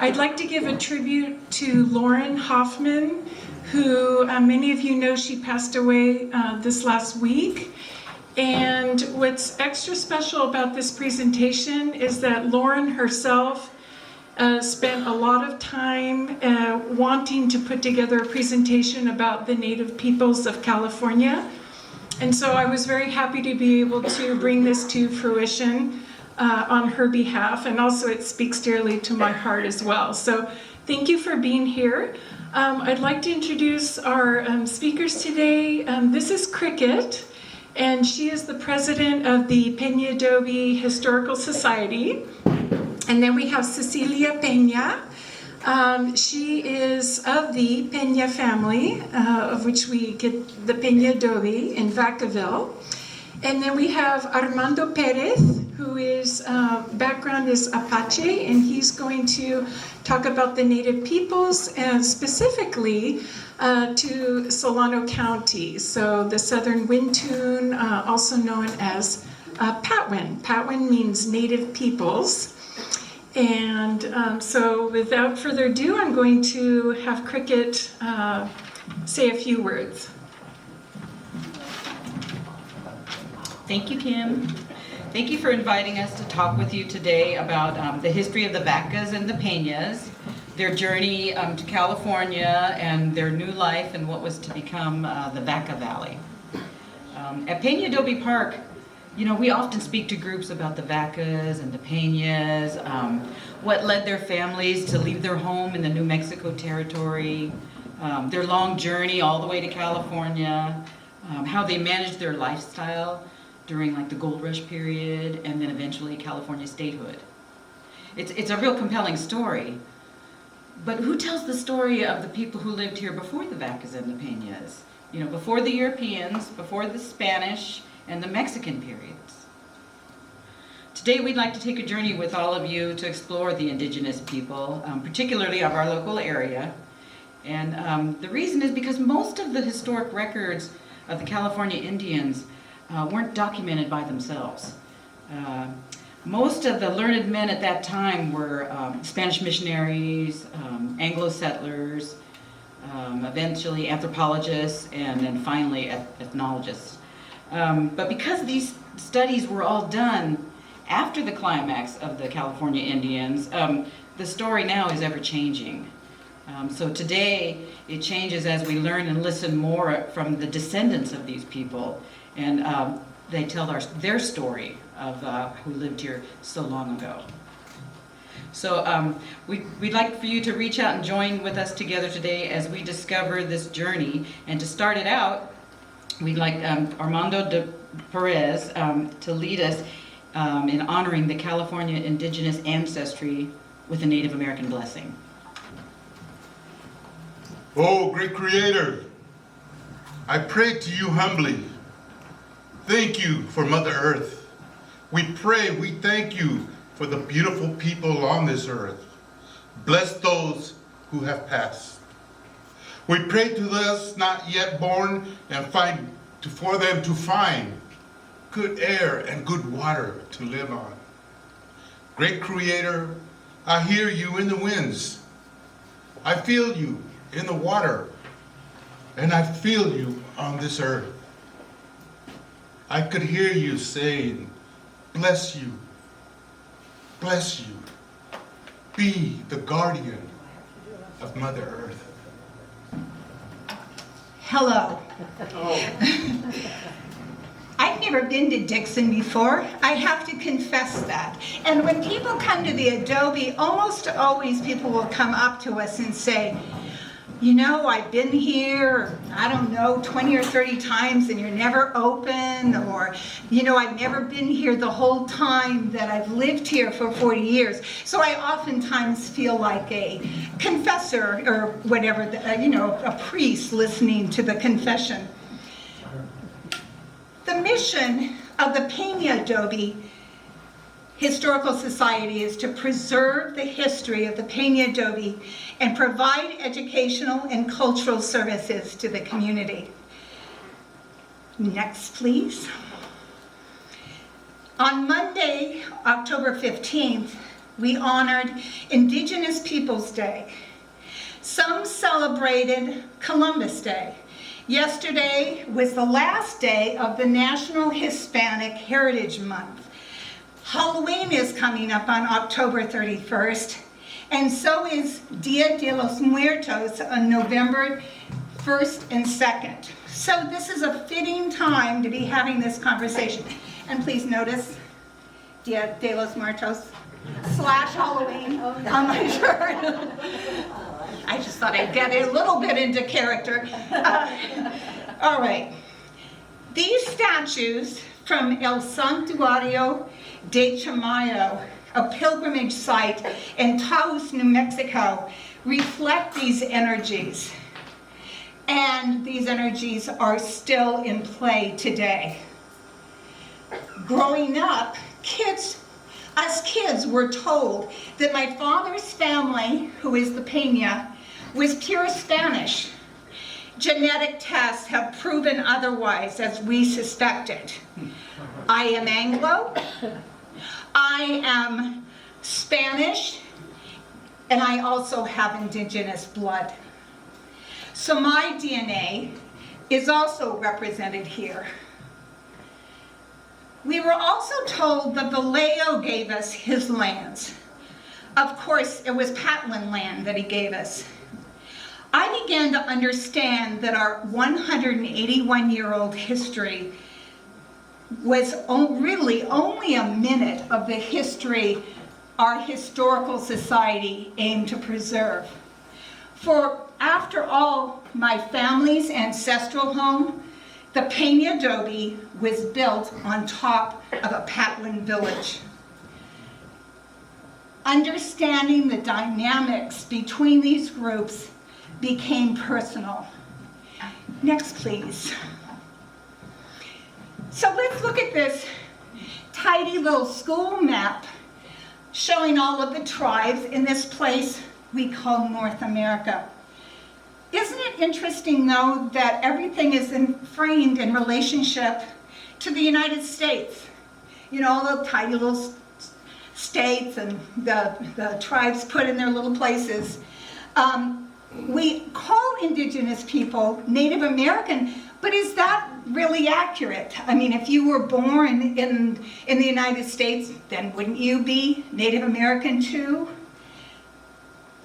I'd like to give a tribute to Lauren Hoffman, who many of you know she passed away this last week. And what's extra special about this presentation is that Lauren herself spent a lot of time wanting to put together a presentation about the Native peoples of California. And so I was very happy to be able to bring this to fruition on her behalf, and also it speaks dearly to my heart as well. So thank you for being here. I'd like to introduce our speakers today. This is Cricket, and she is the president of the Peña-Vaca Historical Society. And then we have Cecilia Peña. She is of the Peña family, of which we get the Peña-Vaca in Vacaville. And then we have Armando Perez, who is background is Apache, and he's going to talk about the Native peoples and specifically to Solano County. So the Southern Wintun, also known as Patwin. Patwin means Native peoples. And so without further ado, I'm going to have Cricket say a few words. Thank you, Kim. Thank you for inviting us to talk with you today about the history of the Vacas and the Peñas, their journey to California, and their new life and what was to become the Vaca Valley. At Peña-Vaca Park, you know, we often speak to groups about the Vacas and the Peñas, what led their families to leave their home in the New Mexico territory, their long journey all the way to California, how they managed their lifestyle during like the gold rush period, and then eventually California statehood. It's a real compelling story. But who tells the story of the people who lived here before the Vacas and the Peñas? You know, before the Europeans, before the Spanish, and the Mexican periods. Today we'd like to take a journey with all of you to explore the indigenous people, particularly of our local area. And the reason is because most of the historic records of the California Indians weren't documented by themselves. Most of the learned men at that time were Spanish missionaries, Anglo settlers, eventually anthropologists, and then finally ethnologists. But because these studies were all done after the climax of the California Indians, the story now is ever changing. So today it changes as we learn and listen more from the descendants of these people, and they tell their story of who lived here so long ago. So we'd like for you to reach out and join with us together today as we discover this journey. And to start it out, we'd like Armando de Perez to lead us in honoring the California indigenous ancestry with a Native American blessing. Oh, great Creator, I pray to you humbly. Thank you for Mother Earth. We thank you for the beautiful people on this earth. Bless those who have passed. We pray to those not yet born and for them to find good air and good water to live on. Great Creator, I hear you in the winds. I feel you in the water, and I feel you on this earth. I could hear you saying, bless you, be the guardian of Mother Earth. Hello. I've never been to Dixon before. I have to confess that. And when people come to the Adobe, almost always people will come up to us and say, you know, I've been here, I don't know, 20 or 30 times and you're never open, or, you know, I've never been here the whole time that I've lived here for 40 years. So I oftentimes feel like a confessor or whatever, you know, a priest listening to the confession. The mission of the Peña-Vaca Historical Society is to preserve the history of the Peña-Vaca and provide educational and cultural services to the community. Next, please. On Monday, October 15th, we honored Indigenous Peoples Day. Some celebrated Columbus Day. Yesterday was the last day of the National Hispanic Heritage Month. Halloween is coming up on October 31st, and so is Dia de los Muertos on November 1st and 2nd. So this is a fitting time to be having this conversation. And please notice Dia de los Muertos / Halloween on my shirt. I just thought I'd get a little bit into character. All right. These statues from El Santuario de Chamayo, a pilgrimage site in Taos, New Mexico, reflect these energies. And these energies are still in play today. Growing up, us kids were told that my father's family, who is the Peña, was pure Spanish. Genetic tests have proven otherwise, as we suspected. I am Anglo, I am Spanish, and I also have indigenous blood. So my DNA is also represented here. We were also told that Vallejo gave us his lands. Of course, it was Patlan land that he gave us. I began to understand that our 181-year-old history was really only a minute of the history our historical society aimed to preserve. For after all, my family's ancestral home, the Peña Adobe, was built on top of a Patlan village. Understanding the dynamics between these groups became personal. Next, please. So let's look at this tidy little school map showing all of the tribes in this place we call North America. Isn't it interesting, though, that everything is framed in relationship to the United States? You know, all the tiny little states and the tribes put in their little places. We call indigenous people Native American, but is that really accurate? I mean, if you were born in the United States, then wouldn't you be Native American too?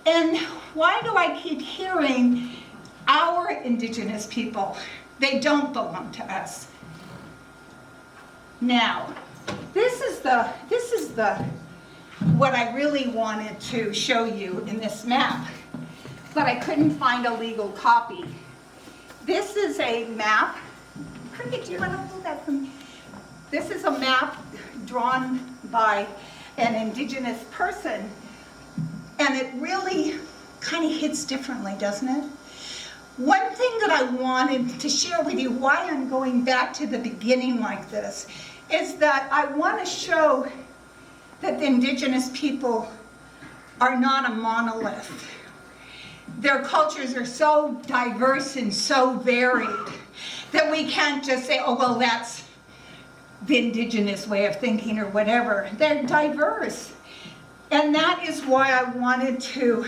And why do I keep hearing our indigenous people? They don't belong to us. Now, this is what I really wanted to show you in this map, but I couldn't find a legal copy. This is a map. Cricket, do you want to hold that for me? This is a map drawn by an indigenous person, and it really kind of hits differently, doesn't it? One thing that I wanted to share with you, why I'm going back to the beginning like this, is that I want to show that the indigenous people are not a monolith. Their cultures are so diverse and so varied that we can't just say, oh, well, that's the indigenous way of thinking or whatever. They're diverse. And that is why I wanted to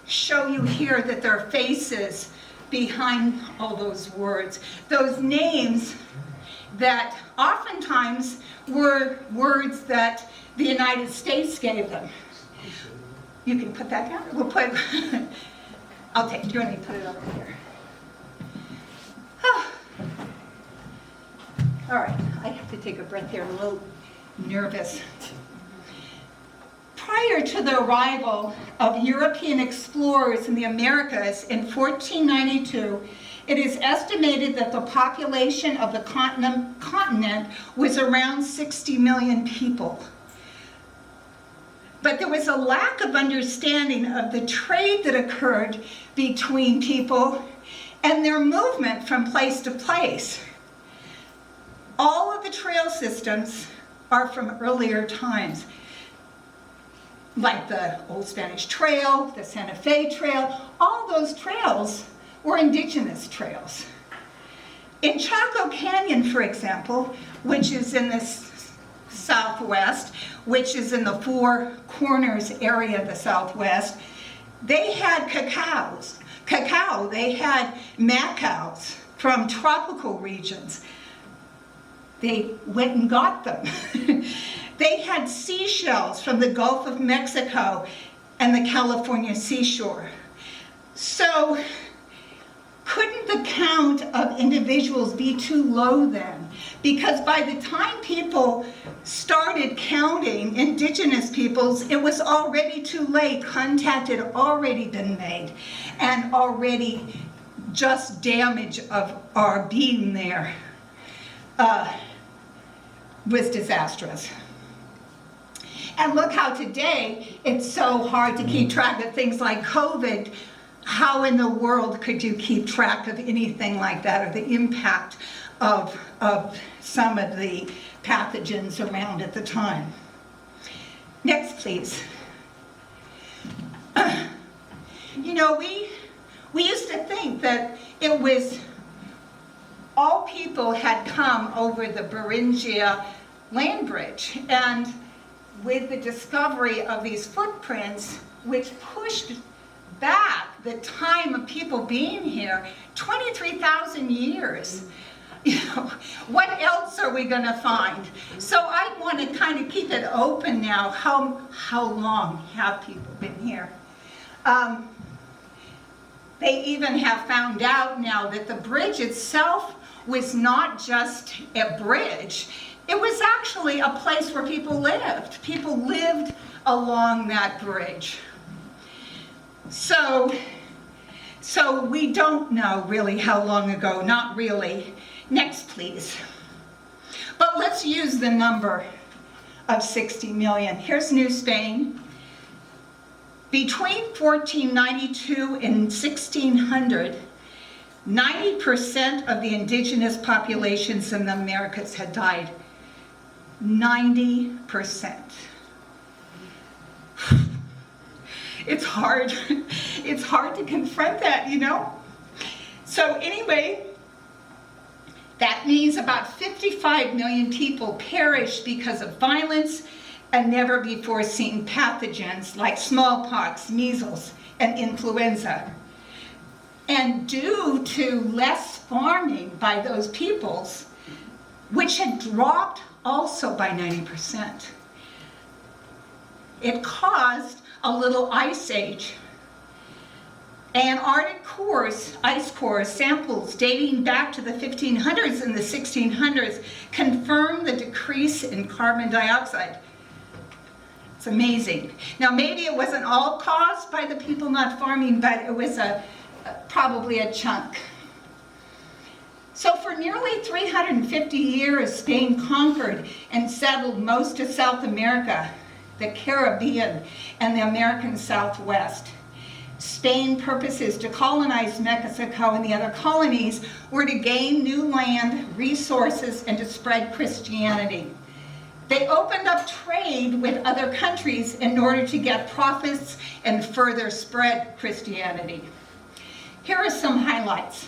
show you here that there are faces behind all those words. Those names that oftentimes were words that the United States gave them. You can put that down. We'll put, I'll take, do you want me to put it over here? All right, I have to take a breath here, I'm a little nervous. Prior to the arrival of European explorers in the Americas in 1492, it is estimated that the population of the continent was around 60 million people. But there was a lack of understanding of the trade that occurred between people and their movement from place to place. All of the trail systems are from earlier times, like the Old Spanish Trail, the Santa Fe Trail. All those trails were indigenous trails. In Chaco Canyon, for example, which is in the southwest, which is in the Four Corners area of the Southwest, they had cacao. They had macaws from tropical regions. They went and got them. They had seashells from the Gulf of Mexico and the California seashore. So couldn't the count of individuals be too low then? Because by the time people started counting indigenous peoples, it was already too late. Contact had already been made, and already just damage of our being there was disastrous. And look how today it's so hard to keep track of things like COVID. How in the world could you keep track of anything like that, or the impact of some of the pathogens around at the time? Next, please. You know, we used to think that it was all people had come over the Beringia land bridge, and with the discovery of these footprints, which pushed back the time of people being here 23,000 years. You know, what else are we going to find? So I want to kind of keep it open now. How long have people been here? They even have found out now that the bridge itself was not just a bridge. It was actually a place where people lived. People lived along that bridge. So we don't know really how long ago, not really. Next, please. But let's use the number of 60 million. Here's New Spain. Between 1492 and 1600, 90% of the indigenous populations in the Americas had died. 90%. It's hard to confront that, you know? So anyway, that means about 55 million people perished because of violence and never before seen pathogens like smallpox, measles, and influenza. And due to less farming by those peoples, which had dropped also by 90%, it caused a little ice age. Antarctic ice cores samples dating back to the 1500s and the 1600s confirm the decrease in carbon dioxide. It's amazing. Now maybe it wasn't all caused by the people not farming, but it was probably a chunk. So for nearly 350 years, Spain conquered and settled most of South America, the Caribbean, and the American Southwest. Spain's purposes to colonize Mexico and the other colonies were to gain new land, resources, and to spread Christianity. They opened up trade with other countries in order to get profits and further spread Christianity. Here are some highlights.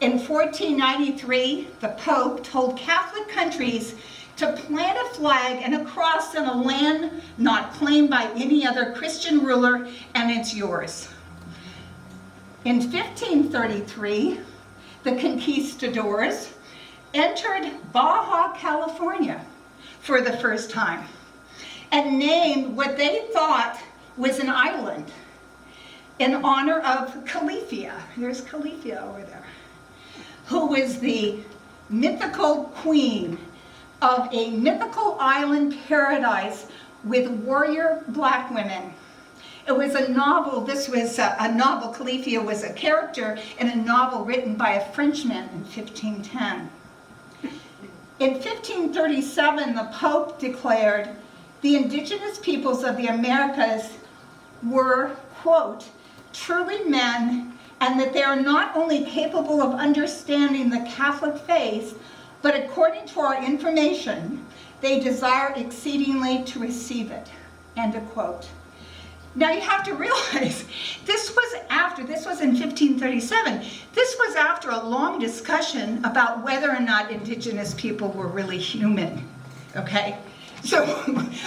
In 1493, the Pope told Catholic countries to plant a flag and a cross in a land not claimed by any other Christian ruler, and it's yours. In 1533, the conquistadors entered Baja California for the first time and named what they thought was an island in honor of Califia. There's Califia over there, who was the mythical queen of a mythical island paradise with warrior black women. It was a novel. This was a novel. Califia was a character in a novel written by a Frenchman in 1510. In 1537, the Pope declared the indigenous peoples of the Americas were, quote, truly men, and that they are not only capable of understanding the Catholic faith, but according to our information, they desire exceedingly to receive it, end of quote. Now you have to realize, this was in 1537, this was after a long discussion about whether or not indigenous people were really human, okay? So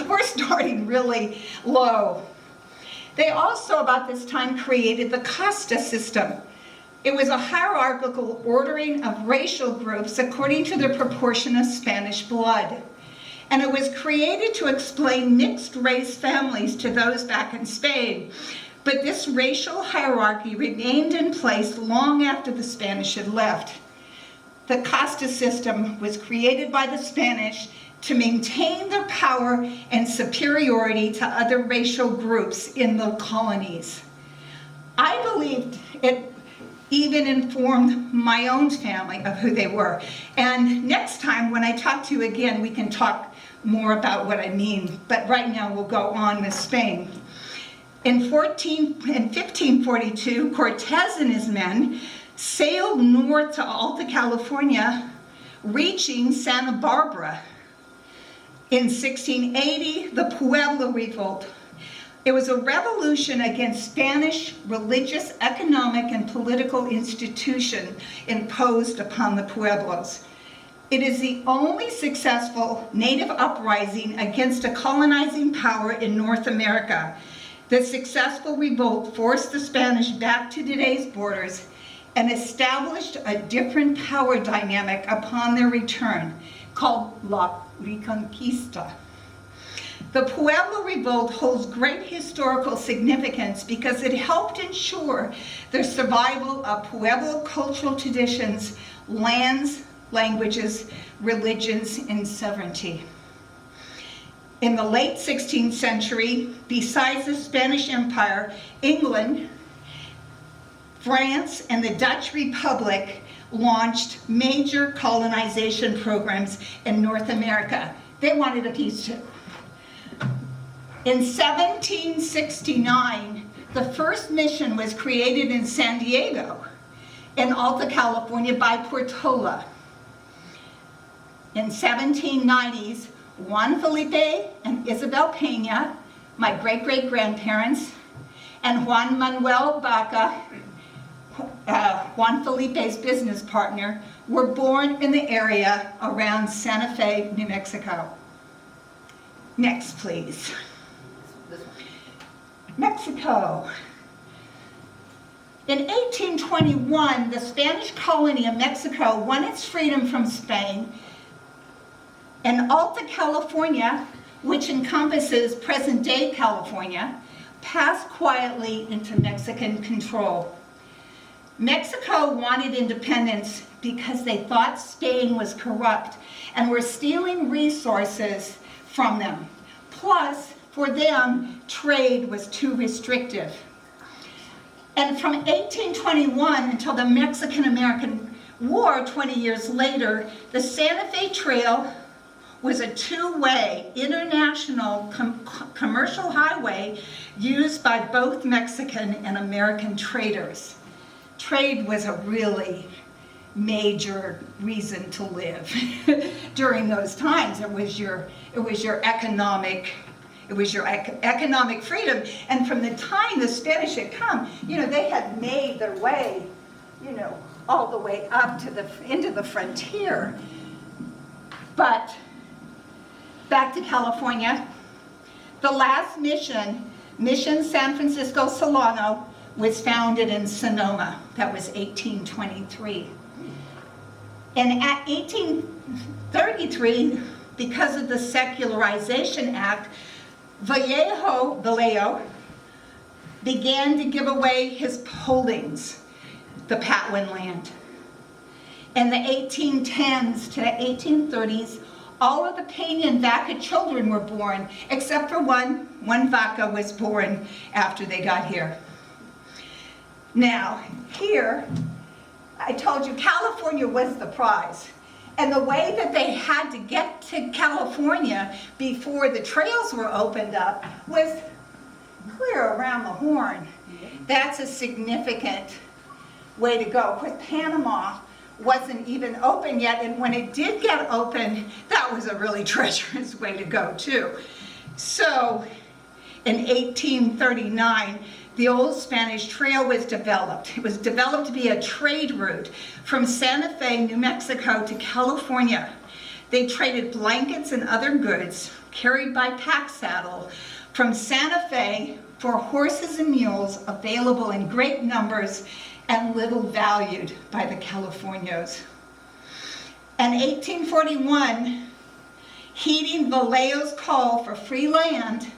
we're starting really low. They also, about this time, created the casta system. It was a hierarchical ordering of racial groups according to their proportion of Spanish blood. And it was created to explain mixed race families to those back in Spain. But this racial hierarchy remained in place long after the Spanish had left. The casta system was created by the Spanish to maintain their power and superiority to other racial groups in the colonies. I believed it even informed my own family of who they were. And next time when I talk to you again, we can talk more about what I mean. But right now we'll go on with Spain. In 1542, Cortez and his men sailed north to Alta California, reaching Santa Barbara. In 1680, the Pueblo Revolt. It was a revolution against Spanish religious, economic, and political institution imposed upon the Pueblos. It is the only successful native uprising against a colonizing power in North America. The successful revolt forced the Spanish back to today's borders and established a different power dynamic upon their return, called La Reconquista. The Pueblo Revolt holds great historical significance because it helped ensure the survival of Pueblo cultural traditions, lands, languages, religions, and sovereignty. In the late 16th century, besides the Spanish Empire, England, France, and the Dutch Republic launched major colonization programs in North America. They wanted a piece too. In 1769, the first mission was created in San Diego, in Alta California by Portola. In 1790s, Juan Felipe and Isabel Peña, my great-great-grandparents, and Juan Manuel Vaca, Juan Felipe's business partner, were born in the area around Santa Fe, New Mexico. Next, please. Mexico. In 1821, the Spanish colony of Mexico won its freedom from Spain, and Alta California, which encompasses present-day California, passed quietly into Mexican control. Mexico wanted independence because they thought Spain was corrupt and were stealing resources from them. Plus, for them, trade was too restrictive. And from 1821 until the Mexican-American War 20 years later, the Santa Fe Trail was a two-way international commercial highway used by both Mexican and American traders. Trade was a really major reason to live during those times. It was your economic freedom. And from the time the Spanish had come, they had made their way, all the way up to into the frontier. But back to California, the last mission, Mission San Francisco Solano, was founded in Sonoma. That was 1823. And at 1833, because of the Secularization Act, Vallejo began to give away his holdings, the Patwin land. In the 1810s to the 1830s, all of the Peña and Vaca children were born, except for one. One Vaca was born after they got here. Now, here, I told you California was the prize. And the way that they had to get to California before the trails were opened up was clear around the Horn. That's a significant way to go. Because Panama wasn't even open yet, and when it did get open, that was a really treacherous way to go too. So, in 1839, the old Spanish Trail was developed. It was developed to be a trade route from Santa Fe, New Mexico to California. They traded blankets and other goods, carried by pack saddle from Santa Fe for horses and mules available in great numbers and little valued by the Californios. In 1841, heeding Vallejo's call for free land,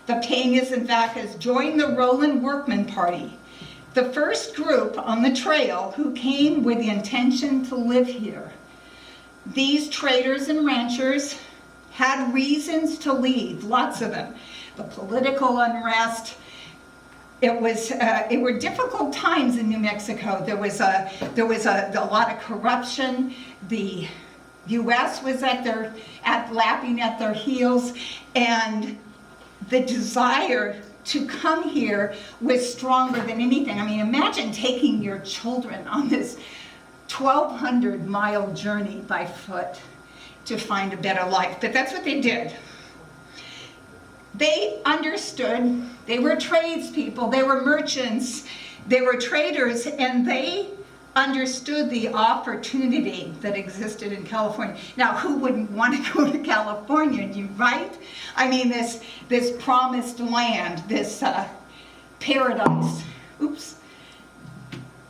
the Peñas and Vacas joined the Roland Workman Party, the first group on the trail who came with the intention to live here. These traders and ranchers had reasons to leave, lots of them. The political unrest. It were difficult times in New Mexico. There was a lot of corruption. The U.S. was lapping at their heels, and the desire to come here was stronger than anything. I mean, imagine taking your children on this 1,200-mile journey by foot to find a better life. But that's what they did. They understood. They were tradespeople, they were merchants, they were traders, and they understood the opportunity that existed in California. Now, who wouldn't want to go to California, right? I mean, this promised land, this paradise. Oops.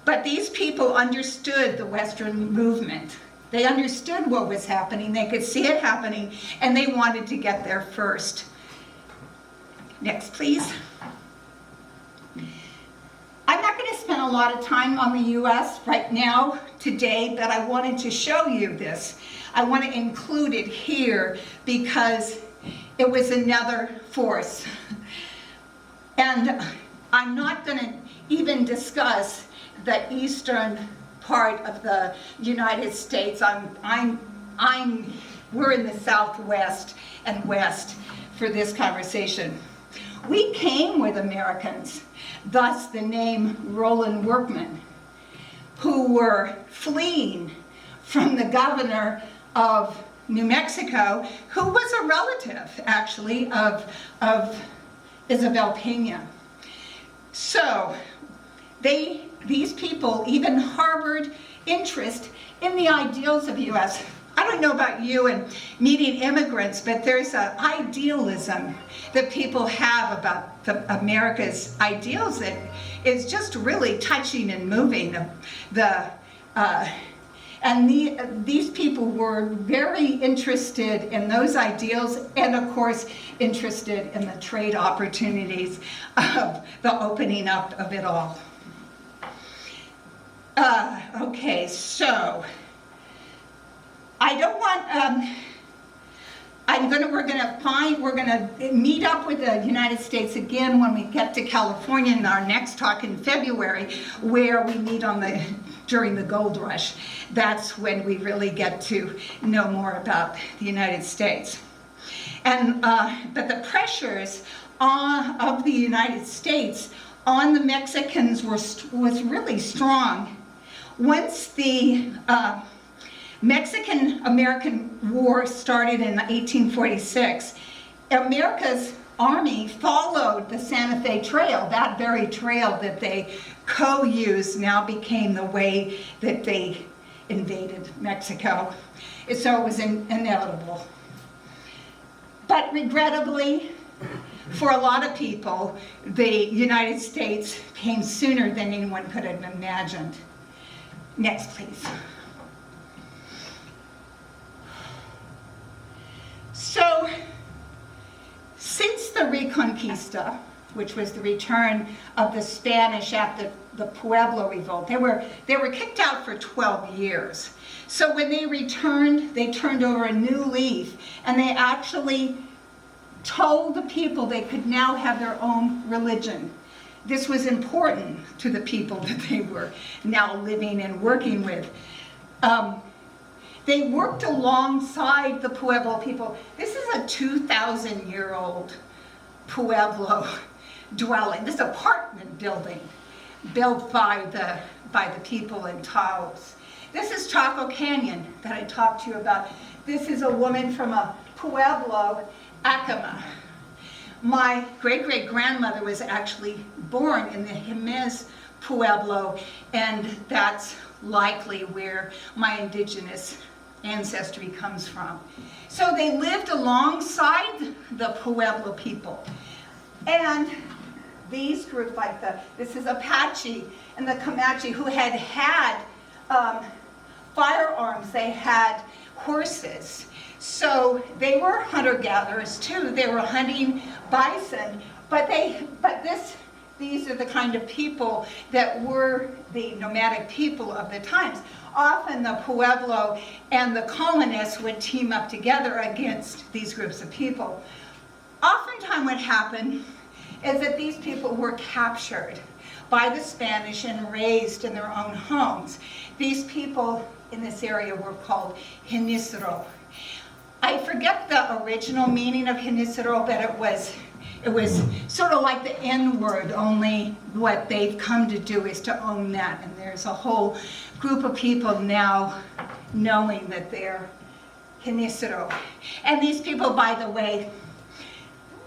But these people understood the Western movement. They understood what was happening, they could see it happening, and they wanted to get there first. Next, please. I'm not going to spend a lot of time on the U.S. right now, today, but I wanted to show you this. I want to include it here because it was another force. And I'm not going to even discuss the eastern part of the United States. We're in the Southwest and West for this conversation. We came with Americans, thus the name Roland Workman, who were fleeing from the governor of New Mexico, who was a relative, actually, of Isabel Peña. So these people even harbored interest in the ideals of the U.S. I don't know about you and meeting immigrants, but there's an idealism that people have about America's ideals that is just really touching and moving. These people were very interested in those ideals and, of course, interested in the trade opportunities of the opening up of it all. Okay, so I don't want, we're gonna meet up with the United States again when we get to California in our next talk in February, where we meet during the gold rush. That's when we really get to know more about the United States. And, but the pressures of the United States on the Mexicans was really strong. Once the Mexican-American War started in 1846, America's army followed the Santa Fe Trail. That very trail that they co-used now became the way that they invaded Mexico. So it was inevitable. But regrettably, for a lot of people, the United States came sooner than anyone could have imagined. Next, please. So, since the Reconquista, which was the return of the Spanish after the Pueblo revolt, they were kicked out for 12 years. So when they returned, they turned over a new leaf, and they actually told the people they could now have their own religion. This was important to the people that they were now living and working with. They worked alongside the Pueblo people. This is a 2,000-year-old Pueblo dwelling, this apartment building built by the people in Taos. This is Chaco Canyon that I talked to you about. This is a woman from a Pueblo, Acoma. My great-great-grandmother was actually born in the Jimenez Pueblo, and that's likely where my indigenous ancestry comes from. So they lived alongside the Pueblo people. And these groups, like this is Apache and the Comanche, who had firearms, they had horses. So they were hunter-gatherers too. They were hunting bison, these are the kind of people that were the nomadic people of the times. Often the Pueblo and the colonists would team up together against these groups of people. Oftentimes what happened is that these people were captured by the Spanish and raised in their own homes. These people in this area were called Genízaro. I forget the original meaning of Genízaro, but it was sort of like the N-word, only what they've come to do is to own that. And there's a whole group of people now knowing that they're Genízaro. And these people, by the way,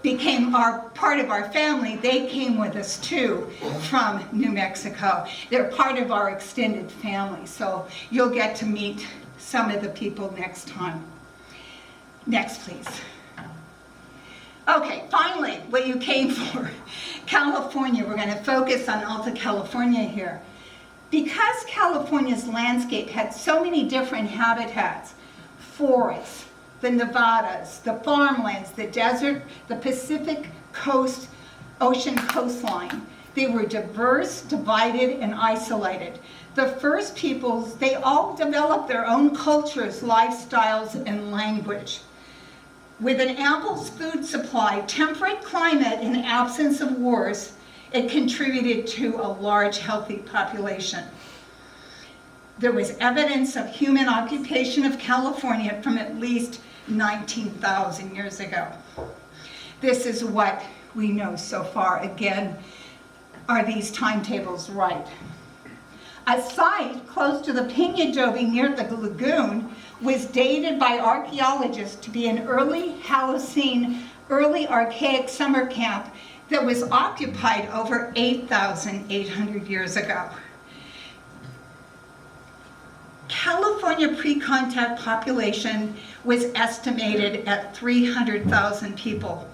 became part of our family. They came with us too from New Mexico. They're part of our extended family. So you'll get to meet some of the people next time. Next, please. Okay, finally, what you came for, California. We're going to focus on Alta California here. Because California's landscape had so many different habitats, forests, the Nevadas, the farmlands, the desert, the Pacific coast, ocean coastline. They were diverse, divided, and isolated. The first peoples, they all developed their own cultures, lifestyles, and language. With an ample food supply, temperate climate, and absence of wars, it contributed to a large, healthy population. There was evidence of human occupation of California from at least 19,000 years ago. This is what we know so far. Again, are these timetables right? A site close to the Peña-Vaca near the lagoon was dated by archaeologists to be an early Holocene, early archaic summer camp that was occupied over 8,800 years ago. California pre-contact population was estimated at 300,000 people.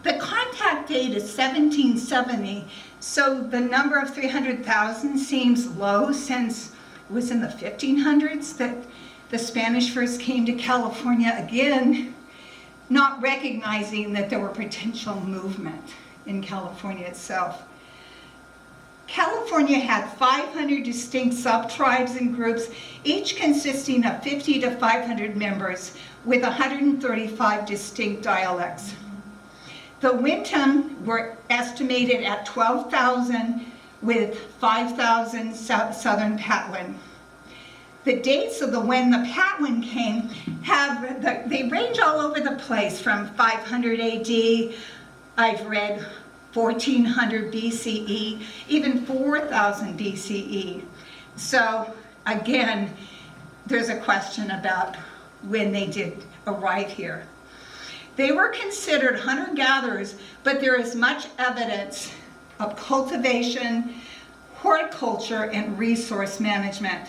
The contact date is 1770, so the number of 300,000 seems low since it was in the 1500s that the Spanish first came to California, again, not recognizing that there were potential movement in California itself. California had 500 distinct sub-tribes and groups, each consisting of 50 to 500 members with 135 distinct dialects. The Wintum were estimated at 12,000 with 5,000 Southern Patwin. The dates of when the Patwin came they range all over the place from 500 AD, I've read 1400 BCE, even 4000 BCE. So again, there's a question about when they did arrive here. They were considered hunter-gatherers, but there is much evidence of cultivation, horticulture, and resource management.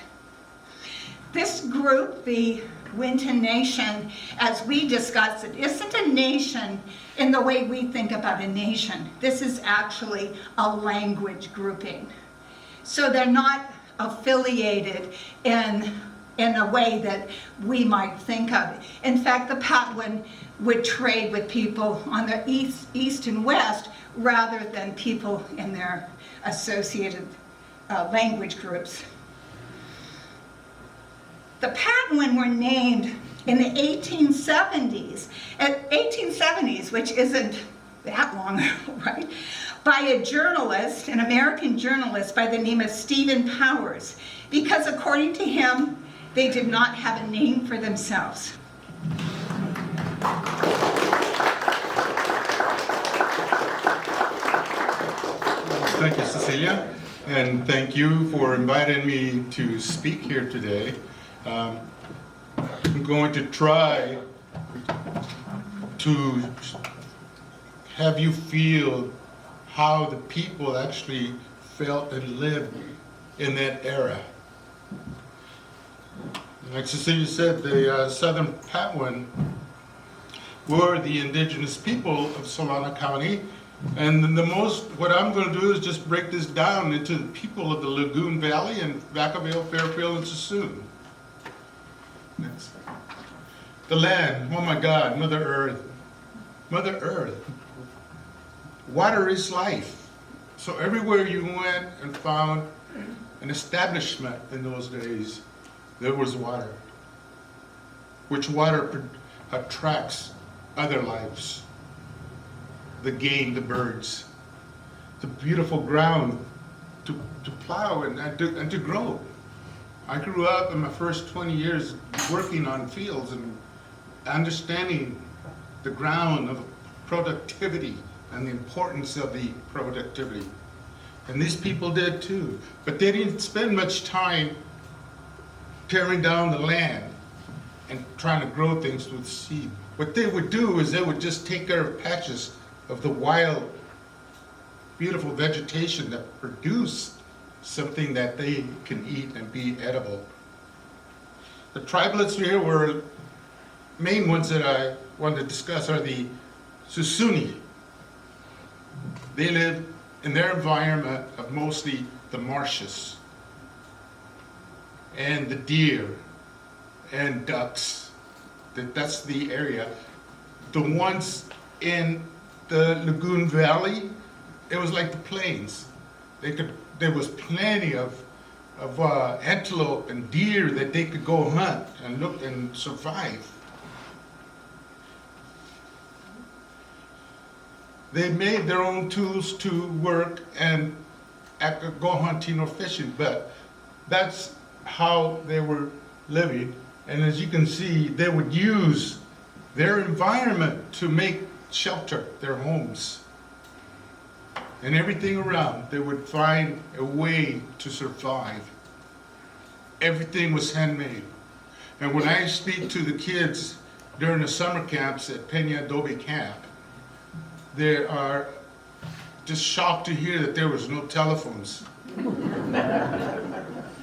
This group, the Winton Nation, as we discussed it, isn't a nation in the way we think about a nation. This is actually a language grouping. So they're not affiliated in a way that we might think of. In fact, the Patwin would trade with people on the east and west rather than people in their associated language groups. The Patwin were named in the 1870s, which isn't that long ago, right? By a journalist, an American journalist by the name of Stephen Powers, because according to him, they did not have a name for themselves. Thank you, Cecilia, and thank you for inviting me to speak here today. I'm going to try to have you feel how the people actually felt and lived in that era. Like Cecilia said, the Southern Patwin were the indigenous people of Solana County. And what I'm going to do is just break this down into the people of the Lagoon Valley and Vacaville, Fairfield, and Suisun. Next. The land, oh my God, Mother Earth. Mother Earth. Water is life. So everywhere you went and found an establishment in those days, there was water. Which water attracts other lives. The game, the birds, the beautiful ground to plow and to grow. I grew up in my first 20 years working on fields and understanding the ground of productivity and the importance of the productivity. And these people did too, but they didn't spend much time tearing down the land and trying to grow things with seed. What they would do is they would just take care of patches of the wild, beautiful vegetation that produced something that they can eat and be edible. The tribalists here were main ones that I want to discuss are the Susuni. They live in their environment of mostly the marshes and the deer and ducks. That's the area. The ones in the Lagoon Valley, it was like the plains. There was plenty of antelope and deer that they could go hunt and look and survive. They made their own tools to work and go hunting or fishing, but that's how they were living. And as you can see, they would use their environment to make shelter, their homes. And everything around, they would find a way to survive. Everything was handmade. And when I speak to the kids during the summer camps at Peña-Vaca camp, they are just shocked to hear that there was no telephones.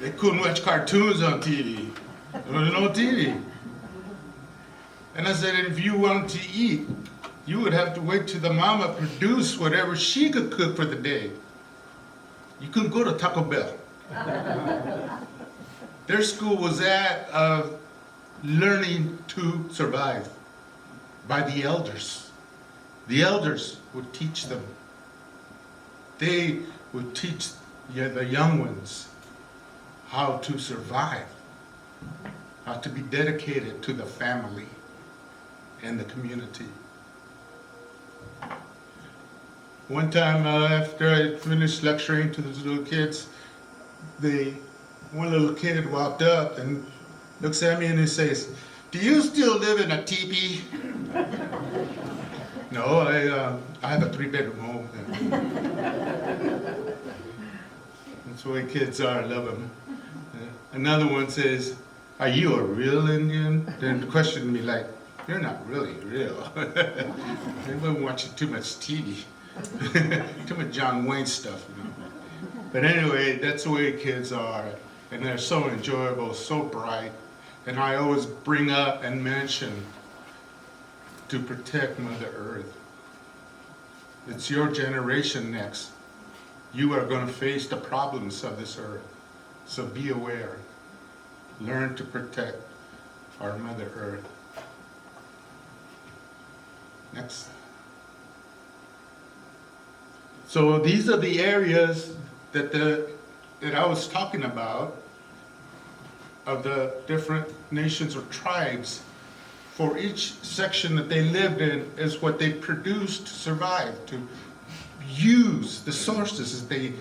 They couldn't watch cartoons on TV. There was no TV. And I said, if you wanted to eat, you would have to wait till the mama produced whatever she could cook for the day. You couldn't go to Taco Bell. Their school was that of learning to survive by the elders. The elders would teach them. They would teach the young ones how to survive, how to be dedicated to the family and the community. One time after I finished lecturing to those little kids, one little kid walked up and looks at me and he says, "Do you still live in a teepee?" No, I have a 3-bedroom home. That's the way kids are, I love them. Another one says, "Are you a real Indian?" Then questioned me like, "You're not really real." They've been watching too much TV. Too much John Wayne stuff, you know. But anyway, that's the way kids are. And they're so enjoyable, so bright. And I always bring up and mention to protect Mother Earth. It's your generation next. You are going to face the problems of this earth. So be aware. Learn to protect our Mother Earth. Next. So these are the areas that I was talking about of the different nations or tribes. For each section that they lived in is what they produced to survive, to use the sources that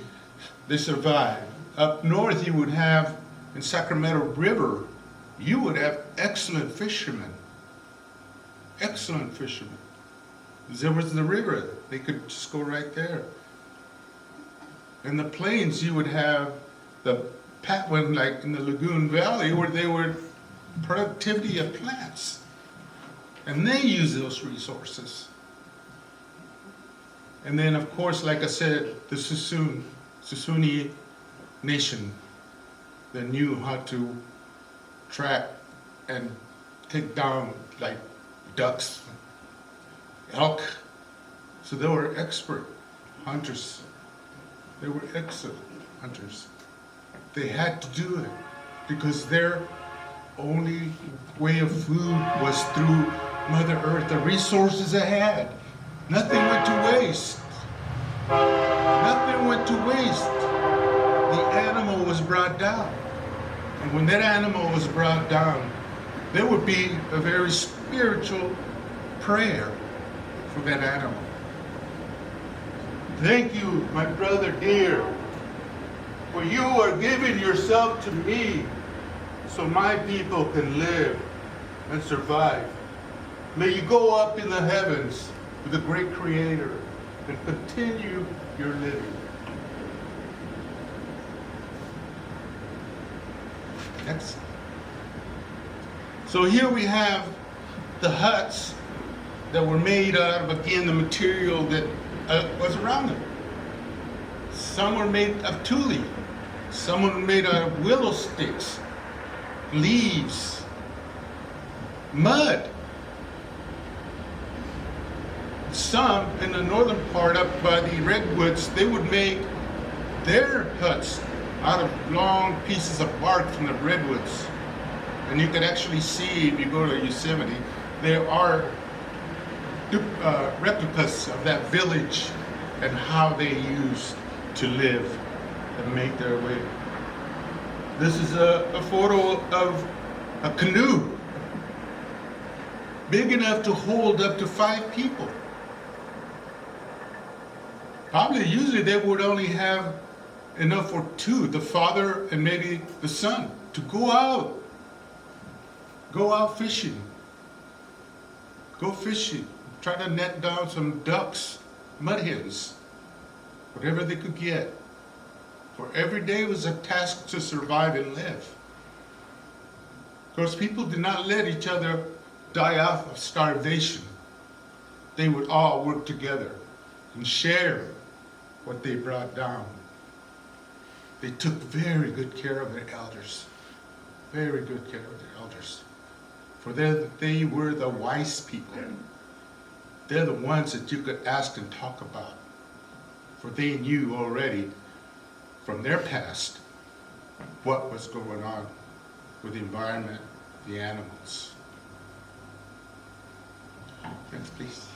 they survived. Up north you would have, in Sacramento River, you would have excellent fishermen. Excellent fishermen. There was the river, they could just go right there. In the plains you would have the Patwin, like in the Lagoon Valley, where they were productivity of plants. And they use those resources. And then, of course, like I said, the Susuni nation that knew how to track and take down like ducks, elk. So they were expert hunters. They were excellent hunters. They had to do it because their only way of food was through Mother Earth, the resources they had. Nothing went to waste. Nothing went to waste. The animal was brought down. And when that animal was brought down, there would be a very spiritual prayer for that animal. Thank you, my brother dear, for you are giving yourself to me so my people can live and survive. May you go up in the heavens with the great Creator and continue your living. Next. So here we have the huts that were made out of, again, the material that was around them. Some were made of tule. Some were made out of willow sticks, leaves, mud. Some in the northern part up by the redwoods, they would make their huts out of long pieces of bark from the redwoods. And you can actually see, if you go to Yosemite, there are replicas of that village and how they used to live and make their way. This is a photo of a canoe big enough to hold up to 5 people. Probably usually they would only have enough for 2, the father and maybe the son, to go out fishing, go fishing, try to net down some ducks, mud hens, whatever they could get. For every day was a task to survive and live. Because people did not let each other die off of starvation. They would all work together and share what they brought down. They took very good care of their elders. Very good care of their elders. For they were the wise people. They're the ones that you could ask and talk about. For they knew already from their past what was going on with the environment, the animals. Next, please.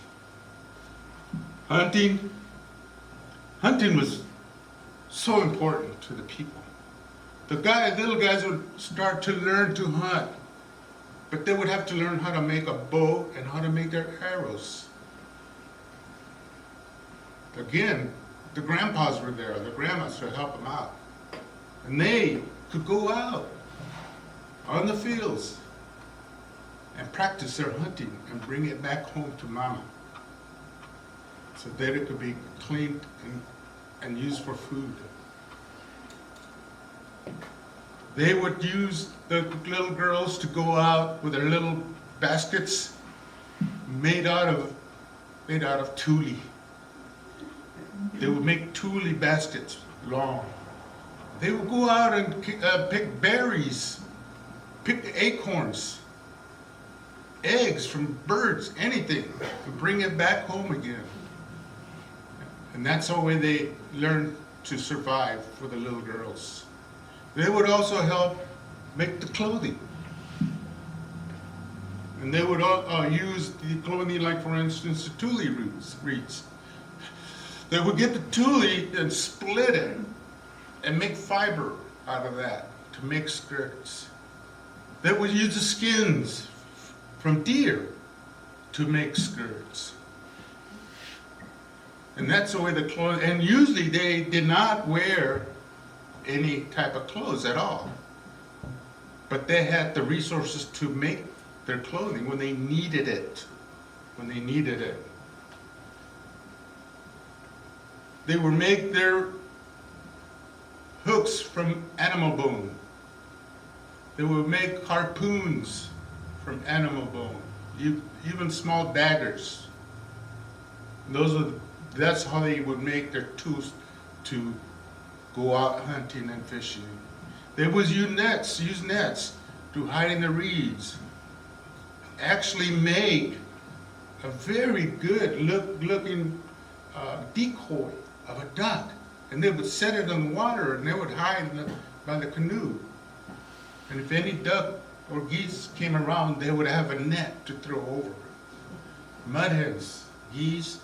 Hunting. Hunting was so important to the people. The little guys would start to learn to hunt, but they would have to learn how to make a bow and how to make their arrows. Again, the grandpas were there, the grandmas to help them out. And they could go out on the fields and practice their hunting and bring it back home to mama so that it could be cleaned and used for food. They would use the little girls to go out with their little baskets made out of tule. They would make tule baskets, long. They would go out and pick berries, pick acorns, eggs from birds, anything, and bring it back home again. And that's the way they learned to survive for the little girls. They would also help make the clothing. And they would use the clothing, like for instance, the tule reeds. They would get the tule and split it and make fiber out of that to make skirts. They would use the skins from deer to make skirts. And that's the way the clothes, and usually they did not wear any type of clothes at all. But they had the resources to make their clothing when they needed it. When they needed it. They would make their hooks from animal bone. They would make harpoons from animal bone, even small daggers. That's how they would make their tools to go out hunting and fishing. They would use nets to hide in the reeds, actually make a very good looking decoy of a duck. And they would set it in the water and they would hide by the canoe. And if any duck or geese came around, they would have a net to throw over. Mud hens, geese,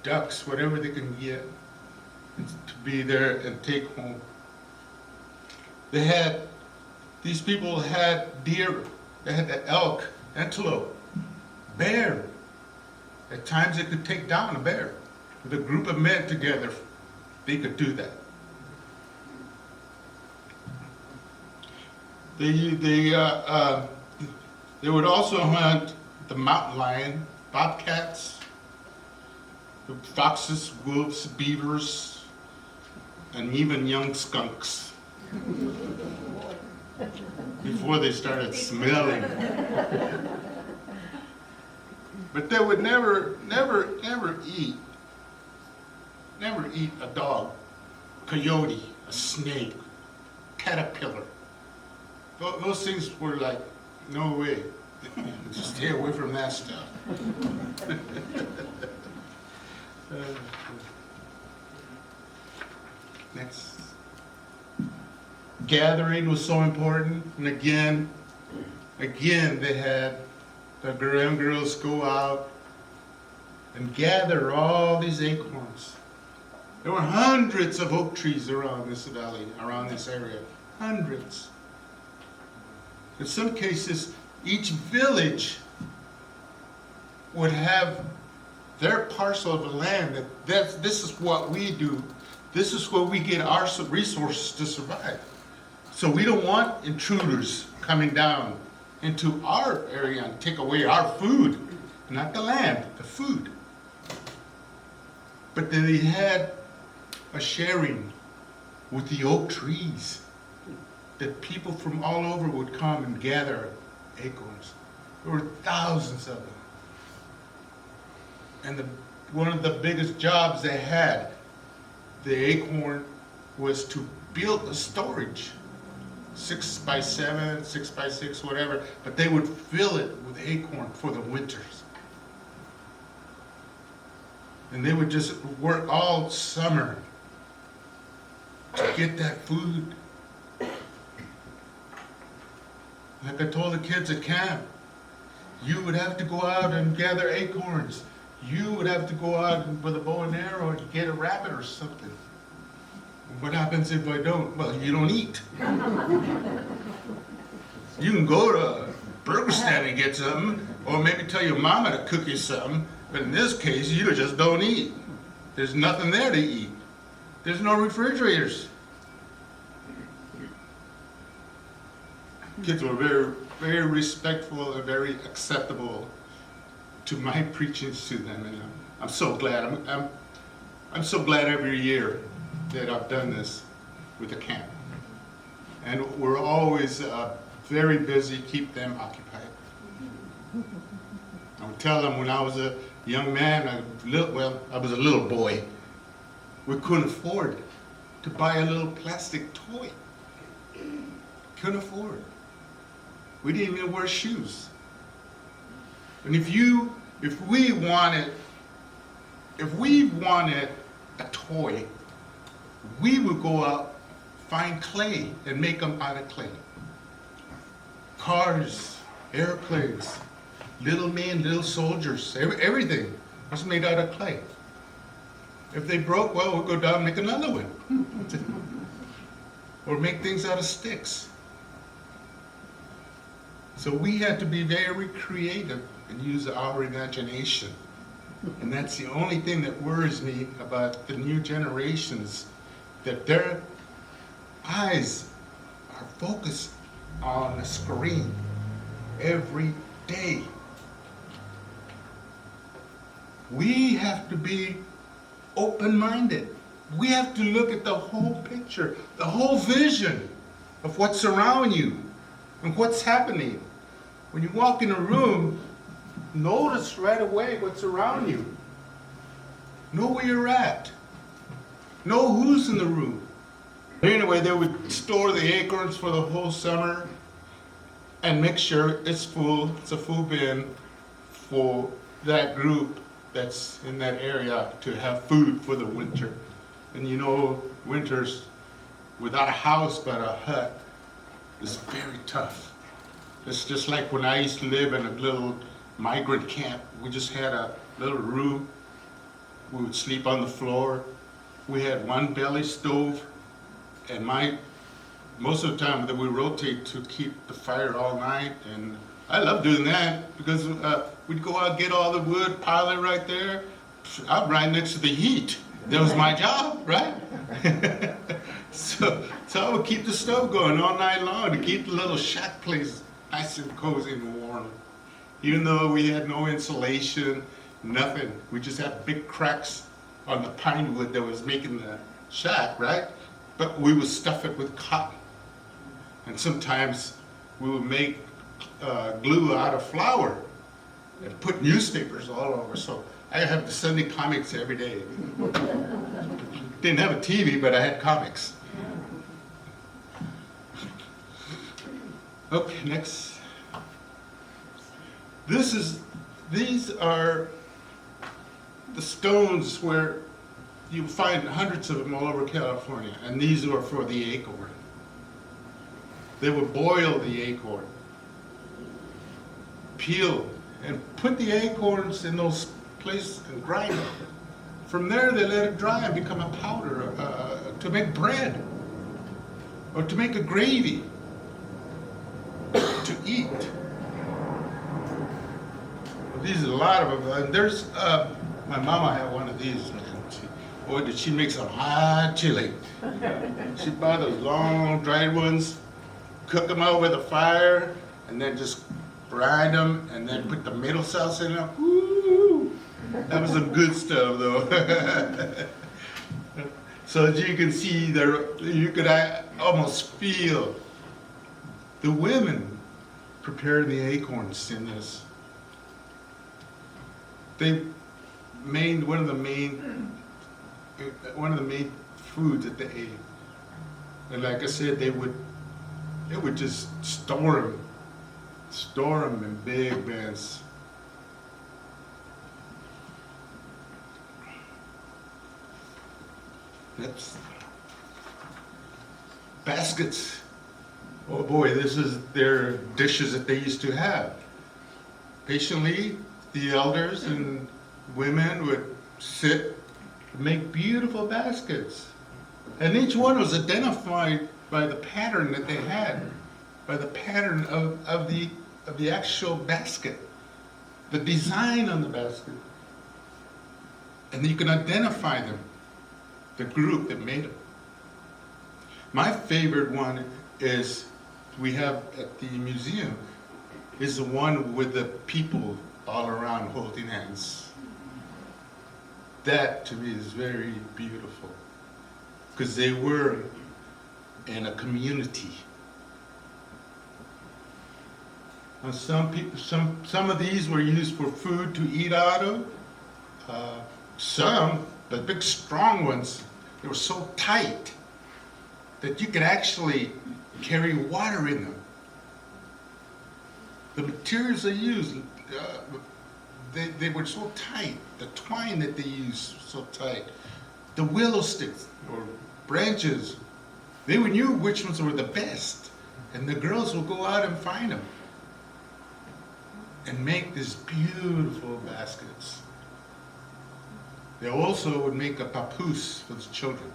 ducks, whatever they can get to be there and take home. These people had deer, they had elk, antelope, bear. At times they could take down a bear. With a group of men together, they could do that. They would also hunt the mountain lion, bobcats, foxes, wolves, beavers, and even young skunks before they started smelling. But they would never eat a dog, coyote, a snake, caterpillar. Those things were like, no way. Just stay away from that stuff. Next. Gathering was so important, and again, they had the Graham girls go out and gather all these acorns. There were hundreds of oak trees around this valley, around this area, hundreds. In some cases, each village would have their parcel of land. This is what we do. This is where we get our resources to survive. So we don't want intruders coming down into our area and take away our food. Not the land, the food. But they had a sharing with the oak trees, that people from all over would come and gather acorns. There were thousands of them. And one of the biggest jobs they had, the acorn, was to build a storage, 6 by 7, 6 by 6, whatever, but they would fill it with acorn for the winters. And they would just work all summer to get that food. Like I told the kids at camp, you would have to go out and gather acorns. You would have to go out with a bow and arrow and get a rabbit or something. What happens if I don't? Well, you don't eat. You can go to a burger stand and get something, or maybe tell your mama to cook you something, but in this case, you just don't eat. There's nothing there to eat. There's no refrigerators. Kids were very, very respectful and very acceptable to my preachings to them, and I'm so glad. I'm so glad every year that I've done this with the camp, and we're always very busy, keep them occupied. I would tell them when I was a young man, I was a little boy, we couldn't afford to buy a little plastic toy. Couldn't afford. We didn't even wear shoes. And if we wanted a toy, we would go out, find clay, and make them out of clay. Cars, airplanes, little men, little soldiers, everything was made out of clay. If they broke, well, we'll go down and make another one. Or make things out of sticks. So we had to be very creative and use our imagination. And that's the only thing that worries me about the new generations, that their eyes are focused on a screen every day. We have to be open-minded. We have to look at the whole picture, the whole vision of what's around you and what's happening. When you walk in a room, notice right away what's around you. Know where you're at. Know who's in the room. Anyway, they would store the acorns for the whole summer, and make sure it's full, it's a full bin for that group that's in that area to have food for the winter. And you know, winters without a house but a hut is very tough. It's just like when I used to live in a little migrant camp. We just had a little room. We would sleep on the floor. We had one belly stove, and most of the time that we rotate to keep the fire all night, and I love doing that because we'd go out, get all the wood, pile it right there. I'm right next to the heat. That was my job, right? So I would keep the stove going all night long to keep the little shack place nice and cozy and warm. Even though we had no insulation, nothing. We just had big cracks on the pine wood that was making the shack, right? But we would stuff it with cotton. And sometimes we would make glue out of flour and put newspapers all over. So I have the Sunday comics every day. Didn't have a TV, but I had comics. Okay, next. These are the stones where you find hundreds of them all over California, and these are for the acorn. They would boil the acorn, peel, and put the acorns in those places and grind them. From there, they let it dry and become a powder to make bread or to make a gravy to eat. These are a lot of them. And there's my mama had one of these. Man. Boy, did she make some hot chili. She bought those long dried ones, cook them over the fire, and then just grind them, and then put tomato sauce in them. Woo! That was some good stuff, though. So as you can see, you could almost feel the women preparing the acorns in this. They made one of the main foods that they ate. And like I said, they would just store them in big bins. Next. Baskets. Oh boy, this is their dishes that they used to have. Patiently, the elders and women would sit and make beautiful baskets. And each one was identified by the pattern that they had, by the pattern of the actual basket, the design on the basket. And you can identify them, the group that made them. My favorite one is, we have at the museum, is the one with the people all around holding hands. That to me is very beautiful, because they were in a community. And some of these were used for food to eat out of. Some, the big strong ones, they were so tight that you could actually carry water in them. The materials they used, they were so tight. The twine that they used was so tight. The willow sticks or branches, they knew which ones were the best. And the girls would go out and find them and make these beautiful baskets. They also would make a papoose for the children.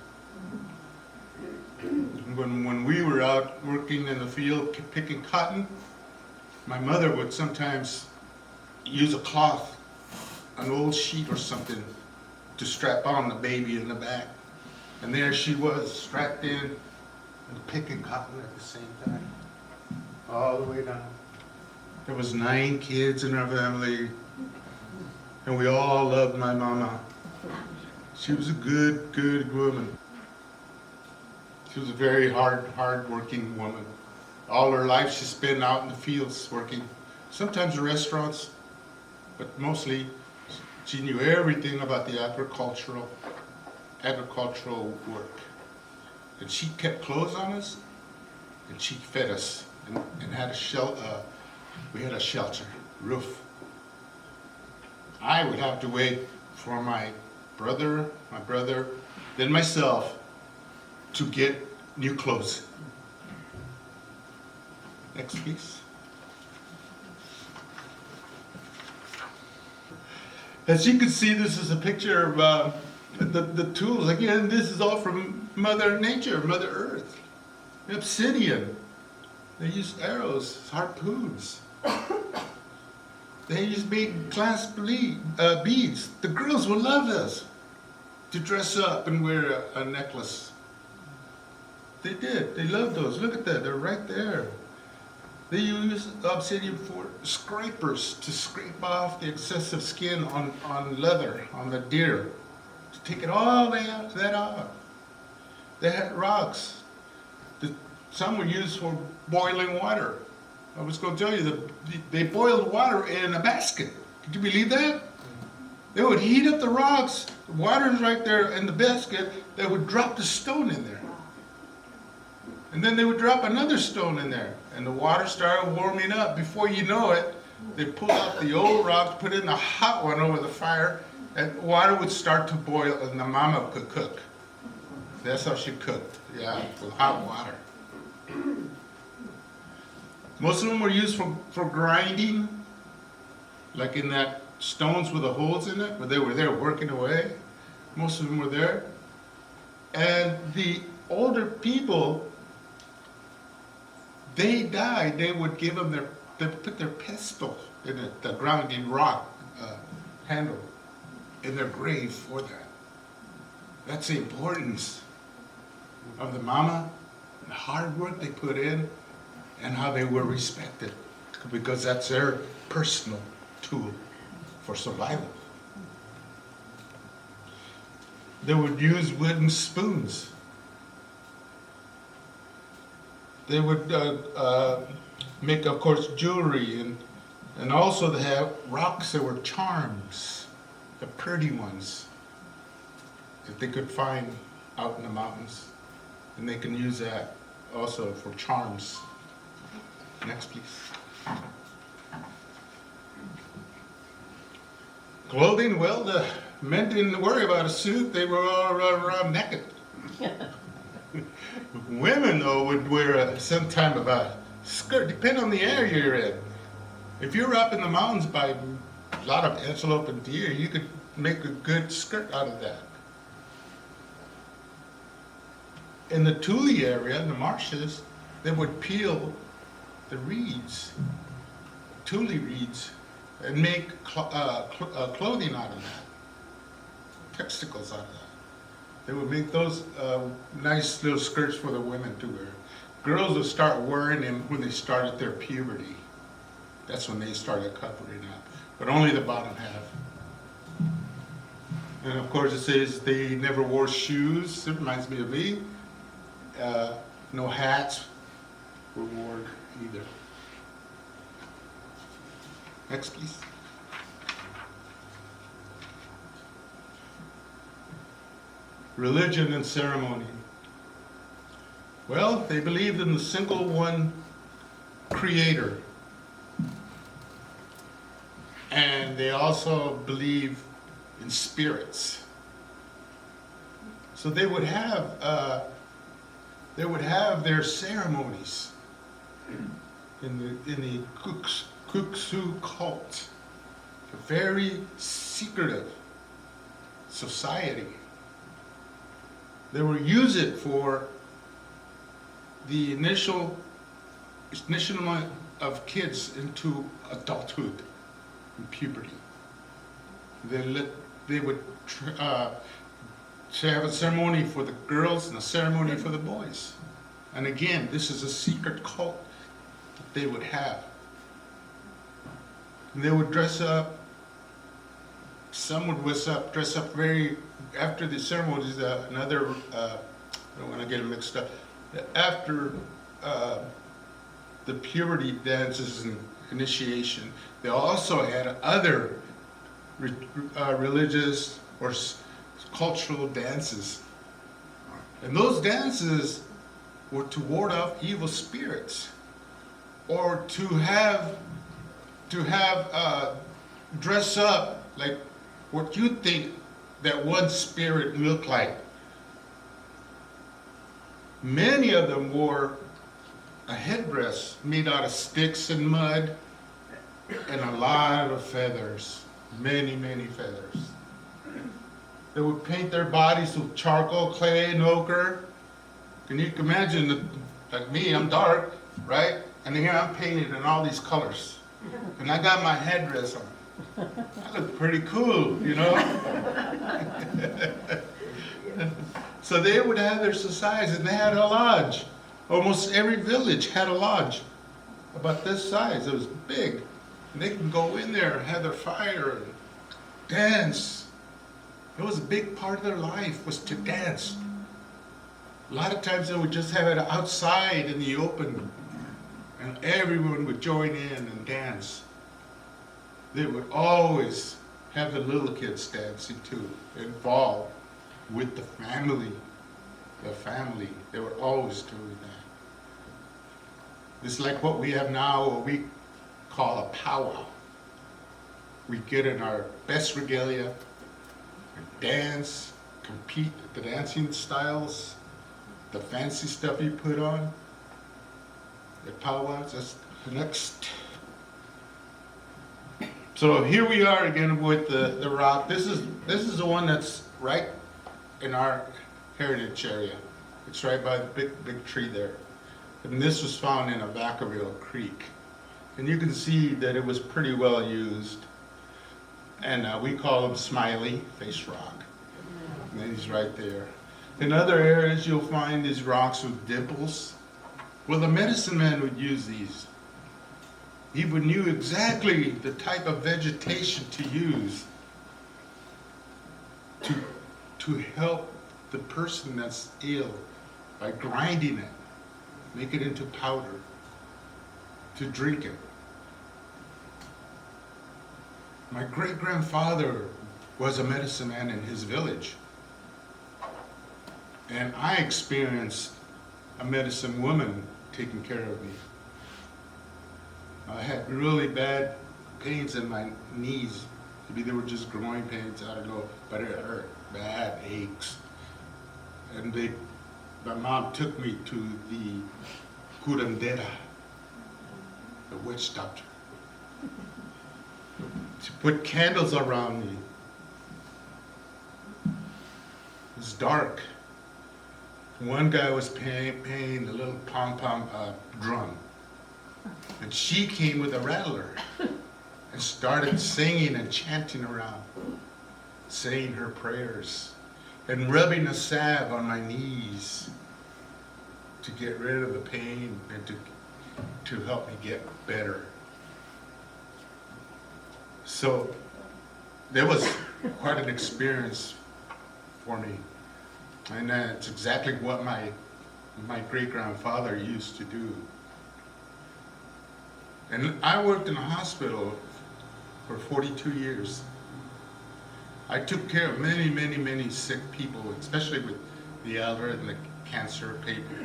When we were out working in the field picking cotton, my mother would sometimes use a cloth, an old sheet or something, to strap on the baby in the back. And there she was, strapped in and picking cotton at the same time, all the way down. There was 9 kids in our family, and we all loved my mama. She was a good woman. She was a very hard-working woman. All her life she spent out in the fields working, sometimes in restaurants, but mostly she knew everything about the agricultural work. And she kept clothes on us, and she fed us and had we had a shelter roof. I would have to wait for my brother, then myself, to get new clothes. Next, please. As you can see, this is a picture of the tools. Again, this is all from Mother Nature, Mother Earth. Obsidian. They use arrows, harpoons. They use big glass beads. The girls will love this, to dress up and wear a necklace. They did. They loved those. Look at that. They're right there. They use obsidian for scrapers to scrape off the excessive skin on leather, on the deer, to take it all that off. They had rocks. Some were used for boiling water. I was going to tell you that they boiled water in a basket. Could you believe that? They would heat up the rocks, the water's right there in the basket, they would drop the stone in there. And then they would drop another stone in there, and the water started warming up. Before you know it, they pulled out the old rock, put in the hot one over the fire, and water would start to boil, and the mama could cook. That's how she cooked, yeah, with hot water. Most of them were used for grinding, like in that stones with the holes in it, where they were there working away. Most of them were there. And the older people, they died, they would give them they put their pestle in it, the grounding rock handle, in their grave for that. That's the importance of the mama, the hard work they put in, and how they were respected, because that's their personal tool for survival. They would use wooden spoons. They would make, of course, jewelry, and also they have rocks that were charms, the pretty ones that they could find out in the mountains, and they can use that also for charms. Next, please. Clothing, well, the men didn't worry about a suit. They were all around naked. Women, though, would wear some type of a skirt, depending on the area you're in. If you're up in the mountains by a lot of antelope and deer, you could make a good skirt out of that. In the Thule area, in the marshes, they would peel the reeds, Thule reeds, and make clothing out of that, texticles out of that. They would make those nice little skirts for the women to wear. Girls would start wearing them when they started their puberty. That's when they started covering up, but only the bottom half. And of course it says they never wore shoes. It reminds me of me. No hats were worn either. Next, please. Religion and ceremony. Well, they believed in the single one creator. And they also believe in spirits. So they would have their ceremonies in the Kuksu cult, a very secretive society. They would use it for the initial of kids into adulthood and puberty. They would have a ceremony for the girls and a ceremony for the boys. And again, this is a secret cult that they would have. And they would dress up. Some would dress up very, after the ceremonies, I don't want to get them mixed up, after the puberty dances and initiation, they also had other religious or cultural dances. And those dances were to ward off evil spirits. or to have dress up like what you think that one spirit looked like. Many of them wore a headdress made out of sticks and mud and a lot of feathers, many, many feathers. They would paint their bodies with charcoal, clay, and ochre. And you can imagine, that, like me, I'm dark, right? And here I'm painted in all these colors. And I got my headdress on. I look pretty cool, you know? So they would have their societies, and they had a lodge. Almost every village had a lodge about this size. It was big. And they could go in there and have their fire and dance. It was a big part of their life, was to dance. A lot of times they would just have it outside in the open, and everyone would join in and dance. They would always have the little kids dancing too, involved with the family. The family, they were always doing that. It's like what we have now, what we call a powwow. We get in our best regalia and dance, compete at the dancing styles, the fancy stuff you put on. The powwows, that's the next. So here we are again with the rock. This is the one that's right in our heritage area. It's right by the big tree there. And this was found in a Vacaville Creek. And you can see that it was pretty well used. And we call him Smiley Face Rock. And he's right there. In other areas you'll find these rocks with dimples. Well, the medicine man would use these. He would knew exactly the type of vegetation to use to help the person that's ill by grinding it, make it into powder, to drink it. My great-grandfather was a medicine man in his village. And I experienced a medicine woman taking care of me. I had really bad pains in my knees. Maybe they were just growing pains, I don't know, but it hurt, bad aches. And my mom took me to the curandera, the witch doctor, to put candles around me. It was dark. One guy was playing the little pom-pom drum. And she came with a rattler and started singing and chanting around, saying her prayers and rubbing a salve on my knees to get rid of the pain and to help me get better. So there was quite an experience for me. And that's exactly what my great-grandfather used to do. And I worked in a hospital for 42 years. I took care of many, many, many sick people, especially with the elder and the cancer people.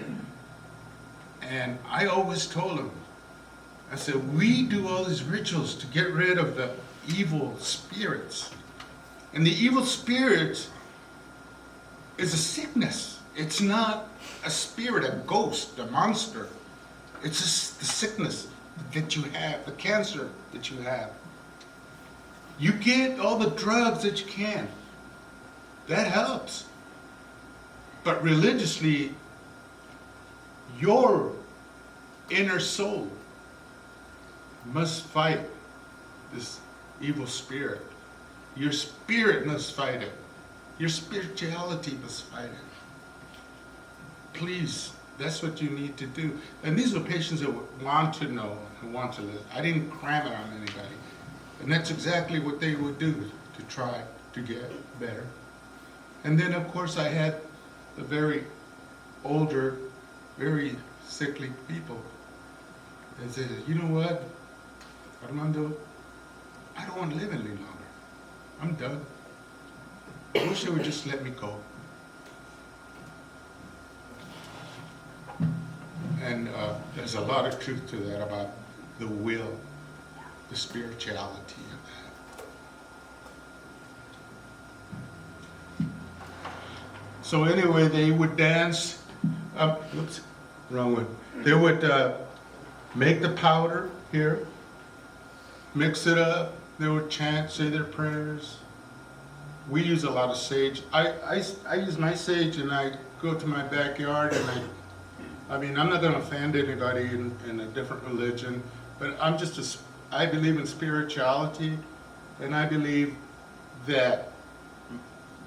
And I always told them, I said, we do all these rituals to get rid of the evil spirits. And the evil spirit is a sickness. It's not a spirit, a ghost, a monster. It's just the sickness that you have, the cancer that you have. You get all the drugs that you can. That helps. But religiously, your inner soul must fight this evil spirit. Your spirit must fight it. Your spirituality must fight it. Please, that's what you need to do. And these are patients that want to know and want to live. I didn't cram it on anybody. And that's exactly what they would do to try to get better. And then, of course, I had the very older, very sickly people. They said, you know what, Armando, I don't want to live any longer. I'm done. I wish they would just let me go. And there's a lot of truth to that about the will, the spirituality of that. So anyway, they would dance, oops, wrong one. They would make the powder here, mix it up, they would chant, say their prayers. We use a lot of sage. I use my sage and I go to my backyard and I mean, I'm not going to offend anybody in a different religion, but I believe in spirituality, and I believe that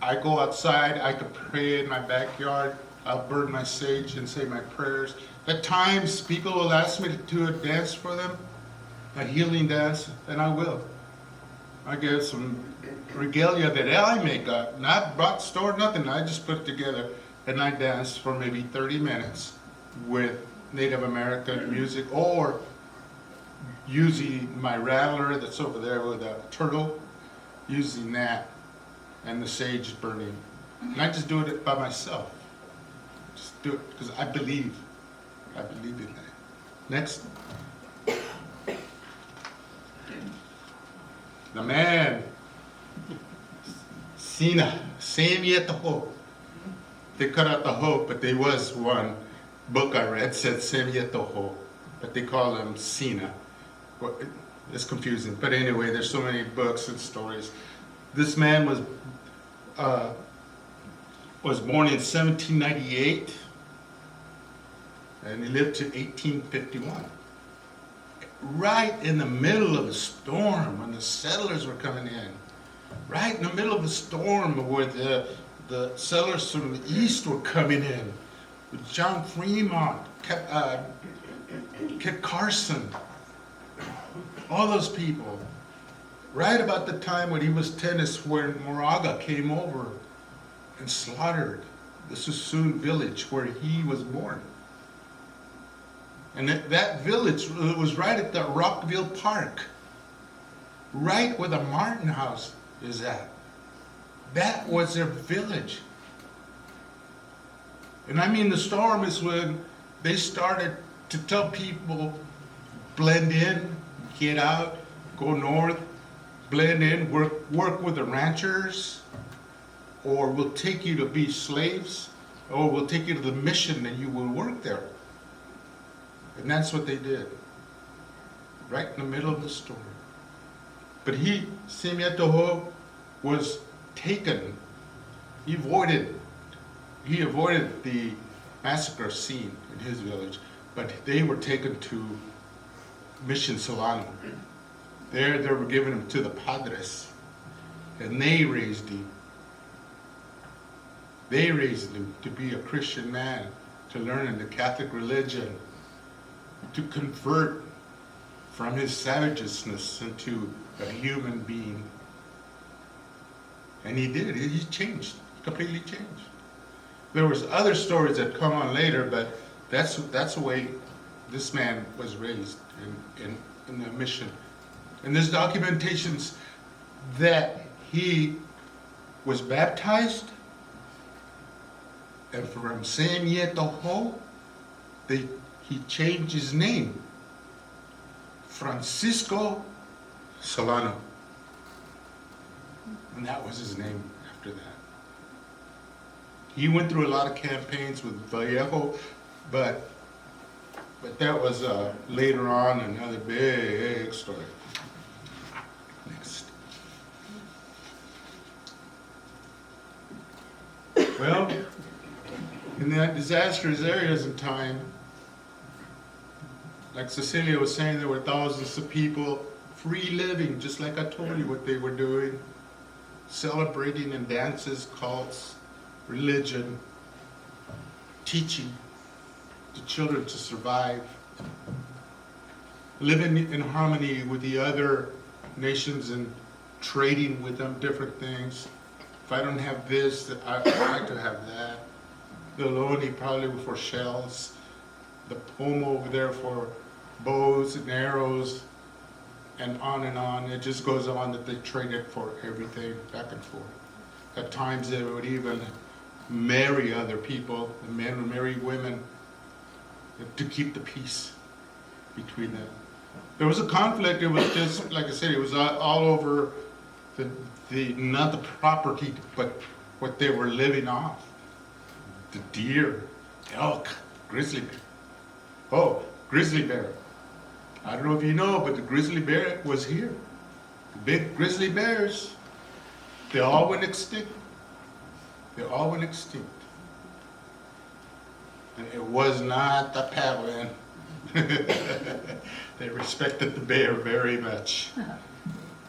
I go outside, I could pray in my backyard, I'll burn my sage and say my prayers. At times, people will ask me to do a dance for them, a healing dance, and I will. I get some regalia that I make up, not bought, store, nothing. I just put it together, and I dance for maybe 30 minutes with Native American music, or using my rattler that's over there with a turtle, using that, and the sage burning. And I just do it by myself. Just do it because I believe in that. Next. The man, Sina, same yet the hope. They cut out the hope, but there was one book I read said same yet the hope, but they call him Sina. Well, it's confusing, but anyway, there's so many books and stories. This man was born in 1798, and he lived to 1851. Right in the middle of a storm when the settlers were coming in. Right in the middle of a storm where the settlers from the east were coming in. With John Fremont, Kit Carson, all those people. Right about the time when he was 10 is when Moraga came over and slaughtered the Suisun village where he was born. And that village was right at the Rockville Park, right where the Martin House is at. That was their village. And I mean, the storm is when they started to tell people, blend in, get out, go north, blend in, work with the ranchers, or we'll take you to be slaves, or we'll take you to the mission and you will work there. And that's what they did, right in the middle of the storm. But Semiatoho was taken. He avoided the massacre scene in his village, but they were taken to Mission Solano. There they were giving him to the Padres, and they raised him. They raised him to be a Christian man, to learn in the Catholic religion, to convert from his savageness into a human being. And he did. He changed, completely changed. There was other stories that come on later, but that's the way this man was raised in the mission. And there's documentations that he was baptized, and from Semiatoho, he changed his name, Francisco Solano. And that was his name after that. He went through a lot of campaigns with Vallejo, but that was later on another big story. Next. Well, in that disastrous areas in time, like Cecilia was saying, there were thousands of people free living, just like I told you what they were doing, celebrating in dances, cults, religion, teaching the children to survive, living in harmony with the other nations and trading with them different things. If I don't have this, I'd like to have that. The Loni probably for shells, the Pomo over there for bows and arrows, and on and on. It just goes on that they traded for everything back and forth. At times they would even marry other people. The men would marry women to keep the peace between them. There was a conflict. It was just, like I said, it was all over not the property, but what they were living off. The deer, elk, grizzly bear. Oh, grizzly bear. I don't know if you know, but the grizzly bear was here. The big grizzly bears, they all went extinct. They all went extinct. And it was not the Pavlin. They respected the bear very much.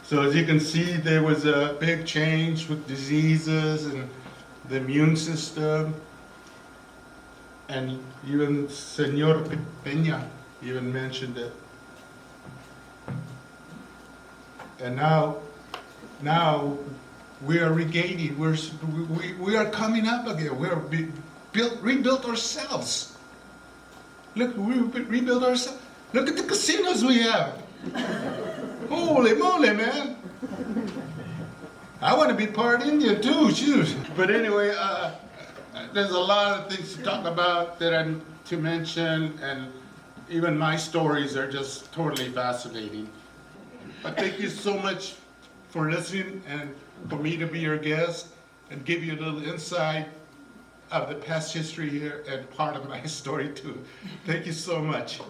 So as you can see, there was a big change with diseases and the immune system. And even Senor Peña even mentioned it. And now we are regaining. We are coming up again. We are rebuilt ourselves. Look, we rebuilt ourselves. Look at the casinos we have. Holy moly, man! I want to be part Indian too. Shoot. But anyway, there's a lot of things to talk about that I'm to mention, and even my stories are just totally fascinating. But thank you so much for listening and for me to be your guest and give you a little insight of the past history here and part of my story too. Thank you so much.